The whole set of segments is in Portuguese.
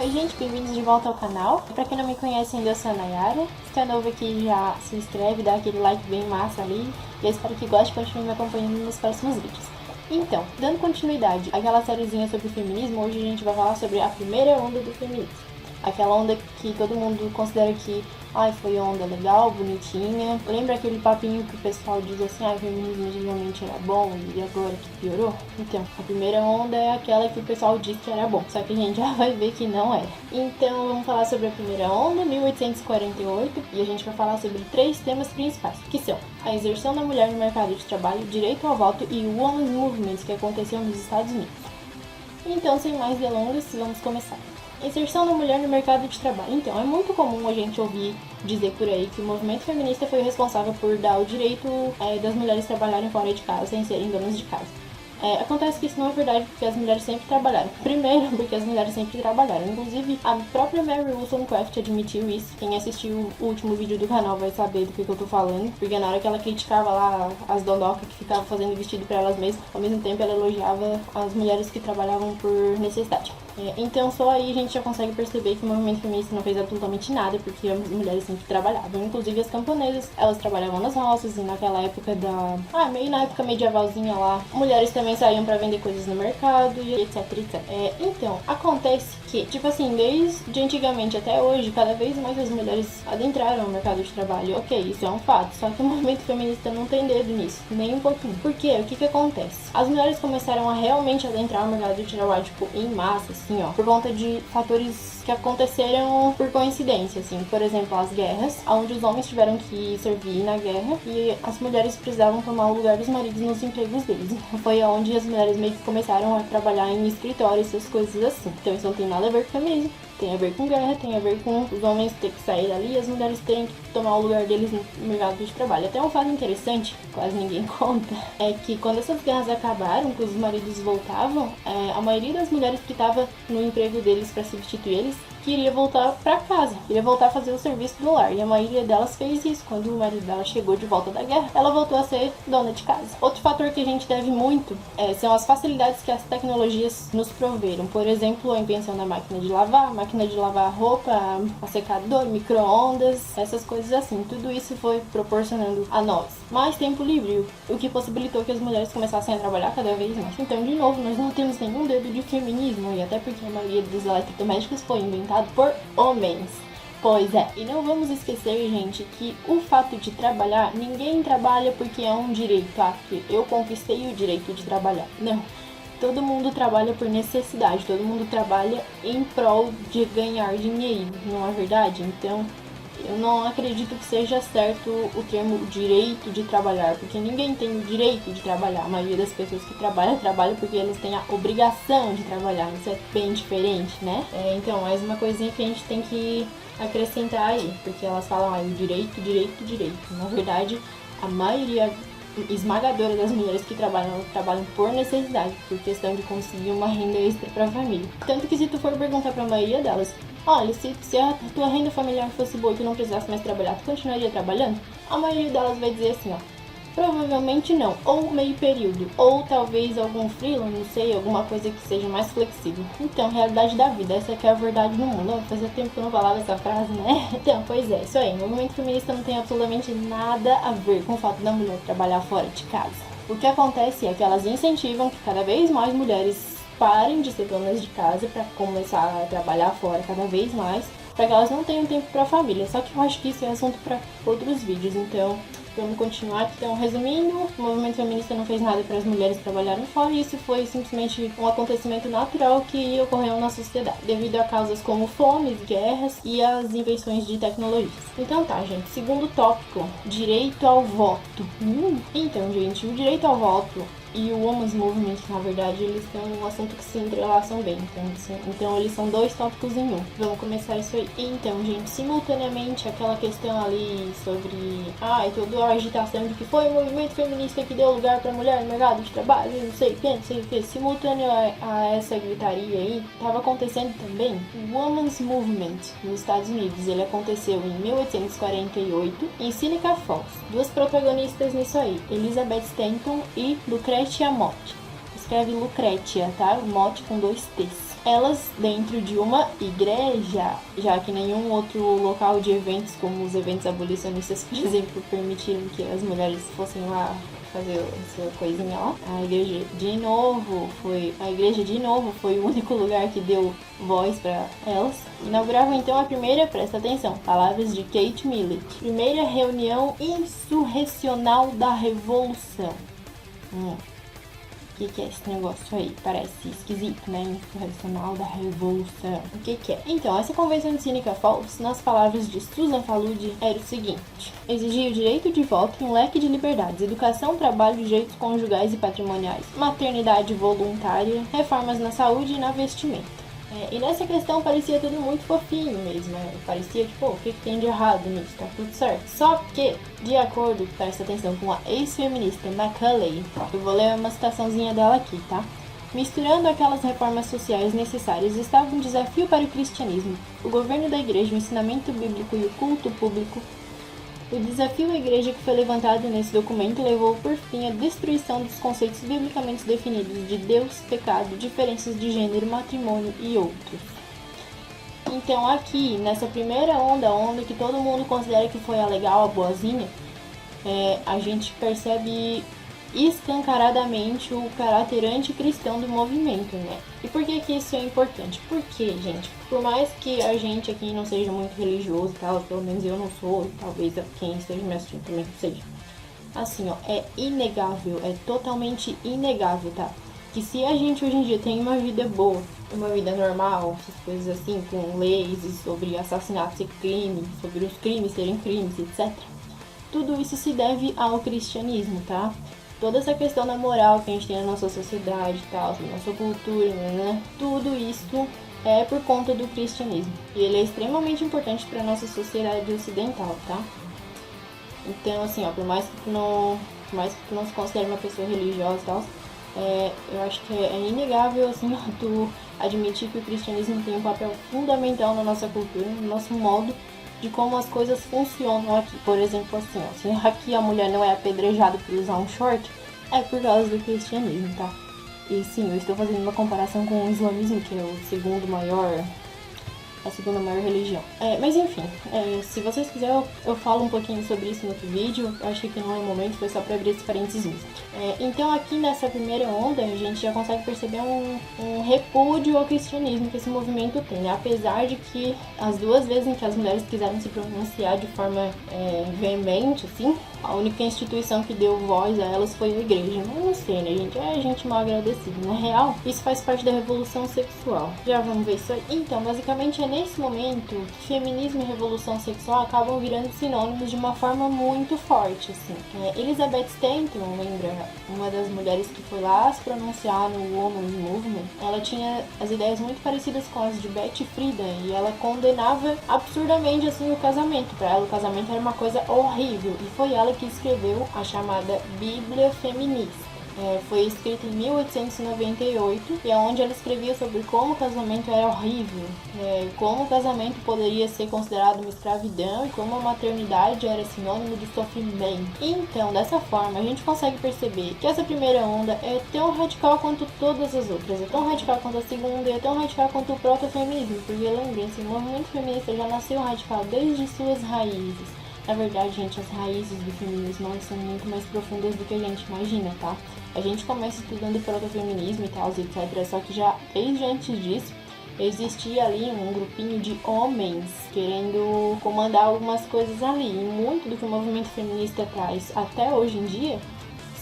Oi gente, bem-vindos de volta ao canal. Pra quem não me conhece ainda, eu sou a Nayara. Se é novo aqui, já se inscreve, dá aquele like bem massa ali. E eu espero que goste e continue me acompanhando nos próximos vídeos. Então, dando continuidade àquela sériezinha sobre feminismo, hoje a gente vai falar sobre a primeira onda do feminismo. Aquela onda que todo mundo considera que foi onda legal, bonitinha. Lembra aquele papinho que o pessoal diz assim, o feminismo geralmente era bom e agora que piorou? Então, a primeira onda é aquela que o pessoal diz que era bom, só que a gente já vai ver que não era. Então, vamos falar sobre a primeira onda, 1848, e a gente vai falar sobre 3 temas principais, que são a inserção da mulher no mercado de trabalho, direito ao voto e o Women's Movement, que aconteceu nos Estados Unidos. Então, sem mais delongas, vamos começar. Inserção da mulher no mercado de trabalho. Então, é muito comum a gente ouvir dizer por aí que o movimento feminista foi responsável por dar o direito das mulheres trabalharem fora de casa, sem serem donas de casa. Acontece que isso não é verdade, porque as mulheres sempre trabalharam. Primeiro, porque as mulheres sempre trabalharam. Inclusive, a própria Mary Wollstonecraft admitiu isso. Quem assistiu o último vídeo do canal vai saber do que eu tô falando. Porque na hora que ela criticava lá as dondocas que ficavam fazendo vestido pra elas mesmas, ao mesmo tempo ela elogiava as mulheres que trabalhavam por necessidade. Então só aí a gente já consegue perceber que o movimento feminista não fez absolutamente nada, porque as mulheres sempre trabalhavam. Inclusive as camponesas, elas trabalhavam nas roças, e naquela época meio na época medievalzinha lá, mulheres também saíam pra vender coisas no mercado e etc, etc. Então, acontece que, tipo assim, desde antigamente até hoje, cada vez mais as mulheres adentraram o mercado de trabalho. Ok, isso é um fato, só que o movimento feminista não tem dedo nisso, nem um pouquinho. Por quê? O que acontece? As mulheres começaram a realmente adentrar o mercado de trabalho, tipo, em massa, assim, por conta de fatores que aconteceram por coincidência, assim, por exemplo, as guerras, onde os homens tiveram que servir na guerra e as mulheres precisavam tomar o lugar dos maridos nos empregos deles. Foi onde as mulheres meio que começaram a trabalhar em escritórios, essas coisas assim. Então isso não tem nada a ver com feminismo. Tem a ver com guerra, tem a ver com os homens terem que sair dali e as mulheres terem que tomar o lugar deles no mercado de trabalho. Até um fato interessante, quase ninguém conta, é que quando essas guerras acabaram, que os maridos voltavam, a maioria das mulheres que estava no emprego deles para substituir eles queria voltar para casa, queria voltar a fazer o serviço do lar. E a maioria delas fez isso. Quando o marido dela chegou de volta da guerra, ela voltou a ser dona de casa. Outro fator que a gente deve muito são as facilidades que as tecnologias nos proveram. Por exemplo, a invenção da máquina de lavar roupa, a secador, micro-ondas, essas coisas assim. Tudo isso foi proporcionando a nós mais tempo livre, o que possibilitou que as mulheres começassem a trabalhar cada vez mais. Então, de novo, nós não temos nenhum dedo de feminismo, e até porque a maioria dos eletrodomésticos foi inventada por homens. Pois é, e não vamos esquecer, gente, que o fato de trabalhar, ninguém trabalha porque é um direito, porque eu conquistei o direito de trabalhar. Não. Todo mundo trabalha por necessidade, todo mundo trabalha em prol de ganhar dinheiro, não é verdade? Então, eu não acredito que seja certo o termo direito de trabalhar, porque ninguém tem o direito de trabalhar. A maioria das pessoas que trabalham porque eles têm a obrigação de trabalhar. Isso é bem diferente, né? Então, mais uma coisinha que a gente tem que acrescentar aí, porque elas falam o direito, direito, direito. Na verdade, a maioria esmagadora das mulheres que trabalham por necessidade, por questão de conseguir uma renda extra para a família. Tanto que se tu for perguntar para a maioria delas, olha, se a tua renda familiar fosse boa e tu não precisasse mais trabalhar, tu continuaria trabalhando? A maioria delas vai dizer assim, provavelmente não, ou meio período, ou talvez algum freela, não sei, alguma coisa que seja mais flexível. Então, realidade da vida, essa aqui é a verdade no mundo. Fazia tempo que eu não falava essa frase, né? Então, pois é, isso aí, o movimento feminista não tem absolutamente nada a ver com o fato da mulher trabalhar fora de casa. O que acontece é que elas incentivam que cada vez mais mulheres parem de ser donas de casa para começar a trabalhar fora cada vez mais, para que elas não tenham tempo para a família. Só que eu acho que isso é assunto para outros vídeos, então vamos continuar. Então, resumindo, o movimento feminista não fez nada para as mulheres trabalharem fora, e isso foi simplesmente um acontecimento natural que ocorreu na sociedade, devido a causas como fomes, guerras e as invenções de tecnologias. Então tá, gente, segundo tópico, direito ao voto. Então, gente, o direito ao voto e o Women's Movement, na verdade, eles têm um assunto que se entrelaçam bem. Então eles são 2 tópicos em um. Vamos começar isso aí. Então, gente, simultaneamente, aquela questão ali sobre toda a agitação de que foi o movimento feminista que deu lugar pra mulher no mercado de trabalho, não sei o que. Simultâneo a essa gritaria aí, estava acontecendo também o Women's Movement nos Estados Unidos. Ele aconteceu em 1848 em Seneca Falls. 2 protagonistas nisso aí, Elizabeth Stanton e Lucretia Mott. Escreve Lucretia, tá? O Mott com 2 T's. elas dentro de uma igreja, já que nenhum outro local de eventos, como os eventos abolicionistas, por exemplo, permitiram que as mulheres fossem lá fazer essa coisinha lá. A igreja de novo foi o único lugar que deu voz para elas. Inaugurava então a primeira, presta atenção, palavras de Kate Millett, primeira reunião insurrecional da Revolução. O que é esse negócio aí? Parece esquisito, né? Insurrecional da Revolução. O que é? Então, essa convenção de Seneca Falls, nas palavras de Susan Faludi, era o seguinte: exigia o direito de voto e um leque de liberdades, educação, trabalho, direitos conjugais e patrimoniais, maternidade voluntária, reformas na saúde e na vestimenta. E nessa questão parecia tudo muito fofinho mesmo, né? Parecia tipo, o que tem de errado nisso? Tá tudo certo. Só que, de acordo, presta atenção, com a ex-feminista Macaulay, eu vou ler uma citaçãozinha dela aqui, tá? Misturando aquelas reformas sociais necessárias estava um desafio para o cristianismo, o governo da igreja, o ensinamento bíblico e o culto público. O desafio à igreja que foi levantado nesse documento levou por fim à destruição dos conceitos biblicamente definidos de Deus, pecado, diferenças de gênero, matrimônio e outros. Então aqui, nessa primeira onda que todo mundo considera que foi a legal, a boazinha, a gente percebe escancaradamente o caráter anticristão do movimento, né? E por que isso é importante? Porque, gente, por mais que a gente aqui não seja muito religioso e tal, pelo menos eu não sou, talvez quem esteja me assistindo também não seja. Assim, ó, é inegável, é totalmente inegável, tá? Que se a gente hoje em dia tem uma vida boa, uma vida normal, essas coisas assim, com leis sobre assassinatos e crimes, sobre os crimes serem crimes, etc. Tudo isso se deve ao cristianismo, tá? Toda essa questão da moral que a gente tem na nossa sociedade e tal, na nossa cultura, né? Tudo isso é por conta do cristianismo. E ele é extremamente importante para a nossa sociedade ocidental, tá? Então, assim, ó, por mais que tu não se considere uma pessoa religiosa e tal, eu acho que é inegável, assim, tu admitir que o cristianismo tem um papel fundamental na nossa cultura, no nosso modo de como as coisas funcionam aqui. Por exemplo, assim, ó, se aqui a mulher não é apedrejada por usar um short, é por causa do cristianismo, tá? E sim, eu estou fazendo uma comparação com o islamismo, que é a segunda maior religião. Mas enfim, se vocês quiserem, eu falo um pouquinho sobre isso no outro vídeo. Eu acho que não é o momento, foi só para abrir esse parênteses mesmo. Então aqui nessa primeira onda, a gente já consegue perceber um repúdio ao cristianismo que esse movimento tem, né? Apesar de que as duas vezes em que as mulheres quiseram se pronunciar de forma veemente, assim, a única instituição que deu voz a elas foi a igreja. Mas não sei, né, gente? É gente mal agradecida. Na real, isso faz parte da revolução sexual. Já vamos ver isso aí? Então, basicamente é nesse momento que feminismo e revolução sexual acabam virando sinônimos de uma forma muito forte, assim. Elizabeth Stanton, lembra? Uma das mulheres que foi lá se pronunciar no Women's Movement. Ela tinha as ideias muito parecidas com as de Betty Friedan e ela condenava absurdamente, assim, o casamento. Para ela, o casamento era uma coisa horrível. E foi ela que escreveu a chamada Bíblia Feminista. Foi escrita em 1898 e é onde ela escrevia sobre como o casamento era horrível, como o casamento poderia ser considerado uma escravidão e como a maternidade era sinônimo de sofrimento. Então, dessa forma, a gente consegue perceber que essa primeira onda é tão radical quanto todas as outras, é tão radical quanto a segunda e é tão radical quanto o protofeminismo, porque lembrem-se, o movimento feminista já nasceu radical desde suas raízes. Na verdade, gente, as raízes do feminismo são muito mais profundas do que a gente imagina, tá? A gente começa estudando protofeminismo e tal, etc. Só que já desde antes disso, existia ali um grupinho de homens querendo comandar algumas coisas ali. E muito do que o movimento feminista traz até hoje em dia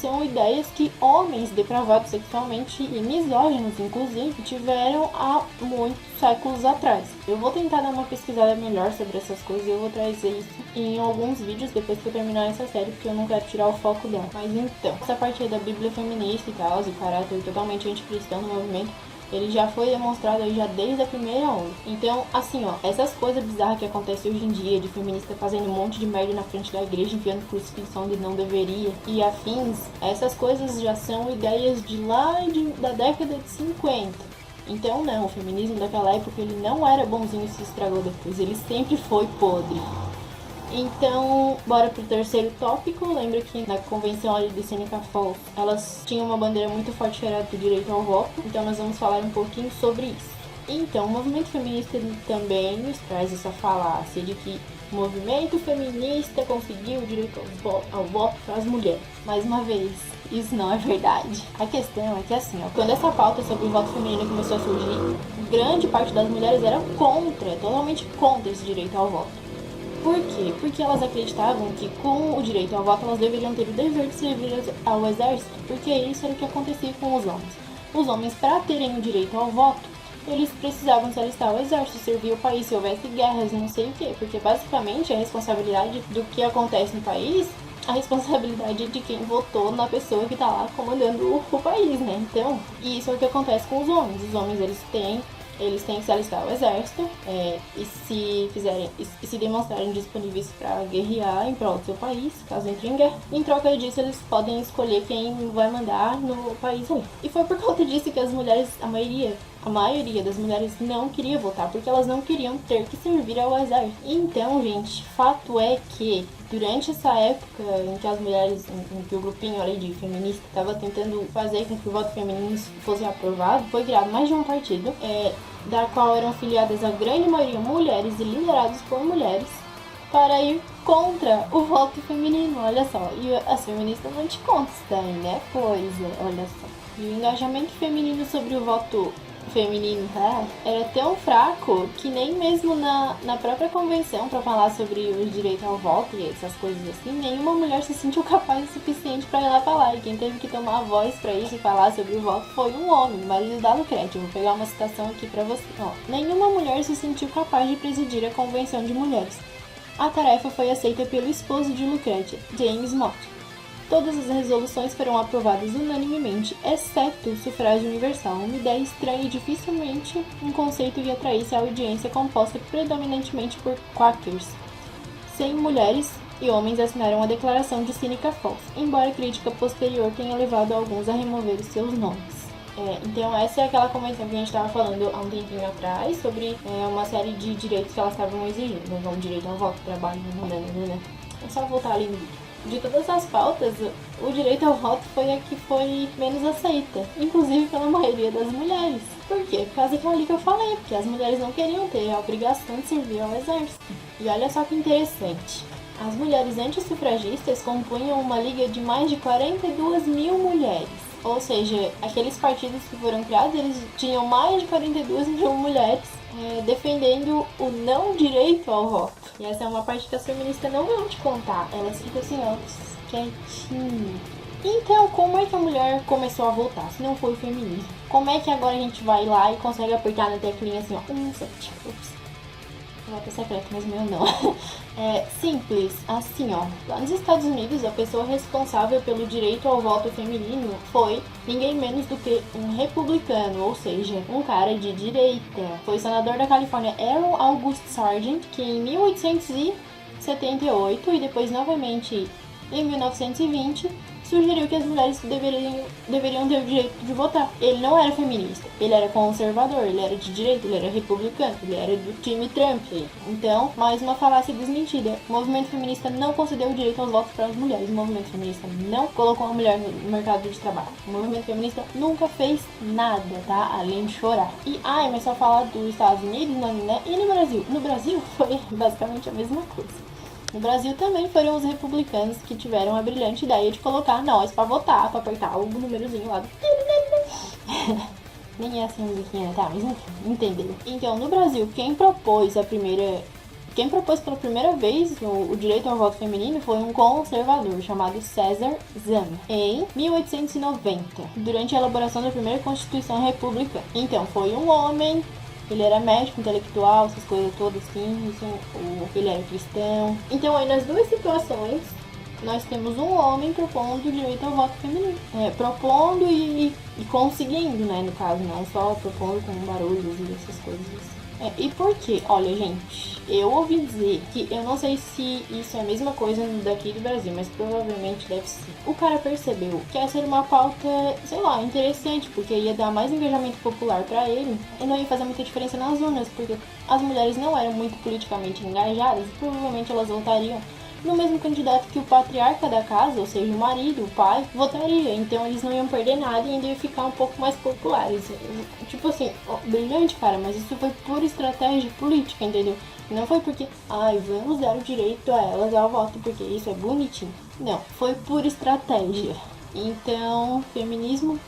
são ideias que homens depravados sexualmente e misóginos, inclusive, tiveram há muitos séculos atrás. Eu vou tentar dar uma pesquisada melhor sobre essas coisas e eu vou trazer isso em alguns vídeos depois que eu terminar essa série, porque eu não quero tirar o foco dela. Mas então, essa parte aí da Bíblia feminista e tal, e o caráter totalmente anticristão no movimento, ele já foi demonstrado aí já desde a primeira onda. Então, assim, ó, essas coisas bizarras que acontecem hoje em dia, de feminista fazendo um monte de merda na frente da igreja, enfiando crucifixo onde não deveria, e afins, essas coisas já são ideias de lá da década de 50. Então, não, o feminismo daquela época, ele não era bonzinho e se estragou depois, ele sempre foi podre. Então, bora pro terceiro tópico. Lembra que na convenção ali de Seneca Falls, elas tinham uma bandeira muito forte que era do direito ao voto. Então nós vamos falar um pouquinho sobre isso. Então, o movimento feminista também nos traz essa falácia de que o movimento feminista conseguiu o direito ao voto para as mulheres. Mais uma vez, isso não é verdade. A questão é que assim, quando essa pauta sobre o voto feminino começou a surgir, grande parte das mulheres era contra, totalmente contra esse direito ao voto. Por quê? Porque elas acreditavam que com o direito ao voto elas deveriam ter o dever de servir ao exército, porque isso era o que acontecia com os homens. Os homens, para terem o direito ao voto, eles precisavam se alistar ao exército, servir o país se houvesse guerras, não sei o quê, porque basicamente a responsabilidade do que acontece no país, a responsabilidade de quem votou na pessoa que está lá comandando o país, né? Então, isso é o que acontece com os homens. Os homens, eles têm que se alistar ao exército e se demonstrarem disponíveis para guerrear em prol do seu país, caso entre em guerra. Em troca disso, eles podem escolher quem vai mandar no país ali. E foi por conta disso que as mulheres, a maioria das mulheres não queria votar, porque elas não queriam ter que servir ao exército. Então, gente, fato é que durante essa época em que as mulheres, em que o grupinho ali de feminista estava tentando fazer com que o voto feminino fosse aprovado, foi criado mais de um partido, da qual eram filiadas a grande maioria mulheres e liderados por mulheres, para ir contra o voto feminino, olha só. E as feministas não te contam isso daí, né? Pois é, olha só. E o engajamento feminino sobre o voto feminino era tão fraco que nem mesmo na própria convenção para falar sobre o direito ao voto e essas coisas assim, nenhuma mulher se sentiu capaz o suficiente para ir lá falar. E quem teve que tomar a voz para isso e falar sobre o voto foi um homem, marido da Lucrétia. Vou pegar uma citação aqui para você. Nenhuma mulher se sentiu capaz de presidir a convenção de mulheres. A tarefa foi aceita pelo esposo de Lucrétia, James Mott. Todas as resoluções foram aprovadas unanimemente, exceto o sufrágio universal, uma ideia estranha e dificilmente um conceito que atraísse a audiência composta predominantemente por Quakers. 100 mulheres e homens assinaram a declaração de Seneca Falls, embora a crítica posterior tenha levado alguns a remover os seus nomes. Então essa é aquela convenção que a gente estava falando há um tempinho atrás sobre uma série de direitos que elas estavam exigindo, como direito ao voto, trabalho, É só voltar ali no vídeo. De todas as pautas, o direito ao voto foi a que foi menos aceita, inclusive pela maioria das mulheres. Por quê? Por causa daquilo ali que eu falei, porque as mulheres não queriam ter a obrigação de servir ao exército. E olha só que interessante, as mulheres antissufragistas compunham uma liga de mais de 42 mil mulheres. Ou seja, aqueles partidos que foram criados, eles tinham mais de 42 mil mulheres defendendo o não direito ao voto. E essa é uma parte que as feministas não vão te contar. Elas ficam assim, quietinho. Então, como é que a mulher começou a votar, se não foi o feminismo? Como é que agora a gente vai lá e consegue apertar na teclinha assim, 7, voto secreto, mas meu não. Simples, assim, lá nos Estados Unidos, a pessoa responsável pelo direito ao voto feminino foi ninguém menos do que um republicano, ou seja, um cara de direita. Foi o senador da Califórnia Aaron August Sargent, que em 1878 e depois novamente em 1920 sugeriu que as mulheres deveriam ter o direito de votar. Ele não era feminista, ele era conservador, ele era de direita, ele era republicano, ele era do time Trump. Então, mais uma falácia desmentida. O movimento feminista não concedeu o direito aos votos para as mulheres. O movimento feminista não colocou a mulher no mercado de trabalho. O movimento feminista nunca fez nada, tá? Além de chorar. Mas só falar dos Estados Unidos, né? E no Brasil? No Brasil foi basicamente a mesma coisa. No Brasil também foram os republicanos que tiveram a brilhante ideia de colocar nós pra votar, pra apertar o númerozinho lá do... Nem é assim a musiquinha, tá? Mas enfim, entendeu? Então, no Brasil, quem propôs pela primeira vez o direito ao voto feminino foi um conservador chamado César Zama, em 1890, durante a elaboração da primeira Constituição Republicana. Então, foi um homem... Ele era médico, intelectual, essas coisas todas assim, ele era cristão. Então aí nas duas situações, nós temos um homem propondo o direito ao voto feminino. Propondo e conseguindo, né, no caso, não só propondo com barulhos e essas coisas assim. E por quê? Olha, gente, eu ouvi dizer que, eu não sei se isso é a mesma coisa daqui do Brasil, mas provavelmente deve ser. O cara percebeu que essa era uma pauta, sei lá, interessante, porque ia dar mais engajamento popular pra ele e não ia fazer muita diferença nas urnas, porque as mulheres não eram muito politicamente engajadas e provavelmente elas votariam no mesmo candidato que o patriarca da casa, ou seja, o marido, o pai, votaria. Então eles não iam perder nada e ainda iam ficar um pouco mais populares. Tipo assim, brilhante, cara, mas isso foi pura estratégia política, entendeu? Não foi porque, vamos dar o direito a elas ao voto, porque isso é bonitinho. Não, foi pura estratégia. Então, feminismo,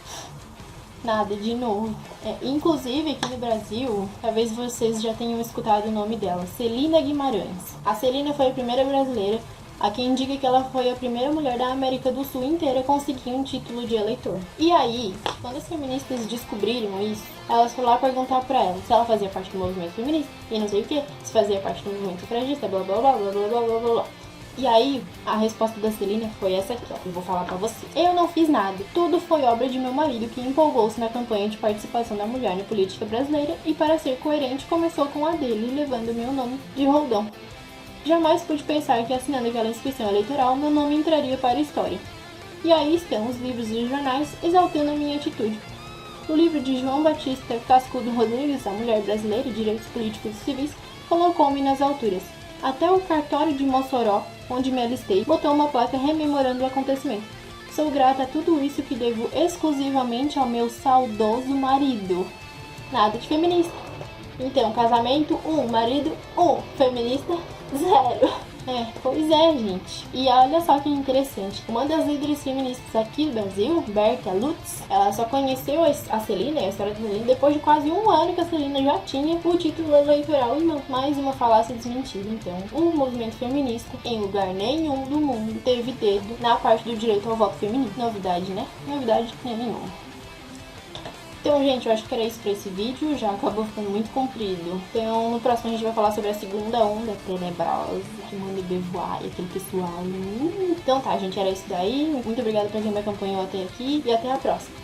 nada de novo. Inclusive, aqui no Brasil, talvez vocês já tenham escutado o nome dela, Celina Guimarães. A Celina foi a primeira brasileira a quem indica que ela foi a primeira mulher da América do Sul inteira a conseguir um título de eleitor. E aí, quando as feministas descobriram isso, elas foram lá perguntar pra ela se ela fazia parte do movimento feminista e não sei o que, se fazia parte do movimento sufragista, blá blá blá blá blá blá blá blá. E aí, a resposta da Celina foi essa aqui, ó. Eu vou falar pra você. Eu não fiz nada. Tudo foi obra de meu marido, que empolgou-se na campanha de participação da mulher na política brasileira e, para ser coerente, começou com a dele, levando meu nome de roldão. Jamais pude pensar que, assinando aquela inscrição eleitoral, meu nome entraria para a história. E aí estão os livros e jornais exaltando a minha atitude. O livro de João Batista Cascudo Rodrigues, A Mulher Brasileira, Direitos Políticos e Civis, colocou-me nas alturas. Até o cartório de Mossoró, onde me alistei, botou uma placa rememorando o acontecimento. Sou grata a tudo isso que devo exclusivamente ao meu saudoso marido. Nada de feminista. Então, casamento, 1, marido, 1, feminista, 0. Pois é, gente. E olha só que interessante. Uma das líderes feministas aqui do Brasil, Berta Lutz, ela só conheceu a Celina, a história da Celina, depois de quase um ano que a Celina já tinha o título eleitoral e mais uma falácia desmentida. Então, o movimento feminista, em lugar nenhum do mundo, teve dedo na parte do direito ao voto feminino. Novidade, né? Novidade nenhuma. Então, gente, eu acho que era isso pra esse vídeo, já acabou ficando muito comprido. Então, no próximo a gente vai falar sobre a segunda onda tenebrosa, Simone de Beauvoir e aquele pessoal. Então tá, gente, era isso daí. Muito obrigada pra quem me acompanhou até aqui e até a próxima.